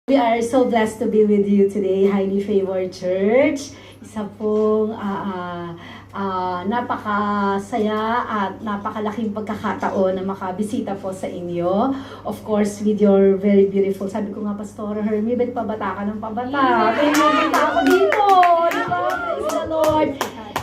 We are so blessed to be with you today, Highly Favored Church. Isa pong napakasaya at napakalaking pagkakataon na makabisita po sa inyo. Of course, with your very beautiful, sabi ko nga, Pastora Hermie, ba't pabata ka ng pabata? Pabata ako dito! Diba? Praise the Lord!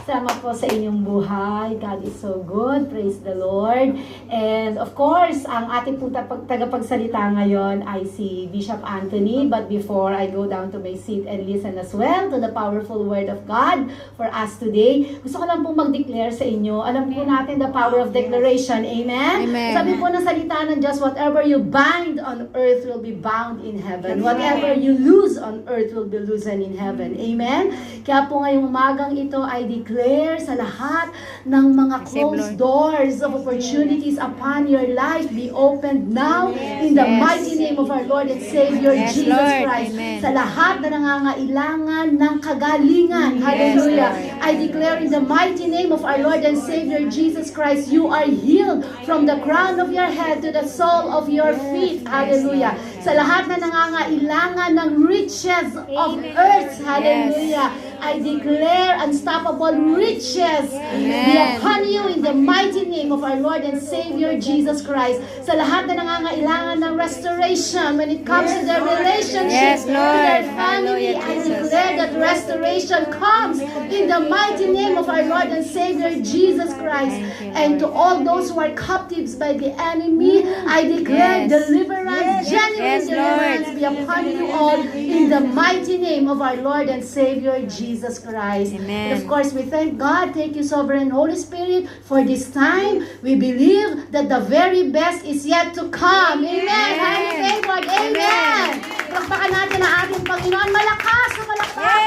Sama po sa inyong buhay. God is so good. Praise the Lord. And of course, ang ating pong tagapagsalita ngayon ay si Bishop Anthony. But before I go down to my seat and listen as well to the powerful word of God for us today, gusto ko lang pong mag-declare sa inyo. Alam po natin the power of declaration. Amen? Amen. Sabi po ng salita ng Diyos, whatever you bind on earth will be bound in heaven. Whatever you lose on earth will be loosened in heaven. Amen? Kaya po ngayong umagang ito ay declare sa lahat ng mga closed doors of opportunities upon your life be opened now in the mighty name of our Lord and Savior Jesus Christ. Amen. Sa lahat na nangangailangan ng kagalingan. Hallelujah. I declare in the mighty name of our Lord and Savior Jesus Christ, you are healed from the crown of your head to the sole of your feet. Hallelujah. Sa lahat na nangangailangan ng riches of earth. Hallelujah. I declare unstoppable riches be upon you in the mighty name of our Lord and Savior Jesus Christ. Sa lahat na nangangailangan ng restoration when it comes to their relationship, to their family, I declare that restoration comes in the mighty name of our Lord and Savior Jesus Christ. And to all those who are captives by the enemy, I declare deliverance, genuine deliverance be upon you all in the mighty name of our Lord and Savior Jesus Christ. Amen. And of course, we thank God. Thank you, Sovereign Holy Spirit, for this time. We believe that the very best is yet to come. Amen. Highly favored. Amen. Palakpakan natin ang ating Panginoon. Malakas na malakpak.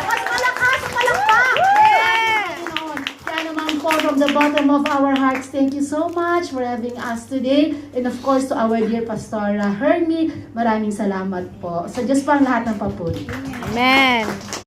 Malakas na malakpak. Panginoon. Kaya naman po, from the bottom of our hearts, thank you so much for having us today. And of course, to our dear Pastora Hermie, maraming salamat po. So, Diyos po ang lahat ng papuri. Amen.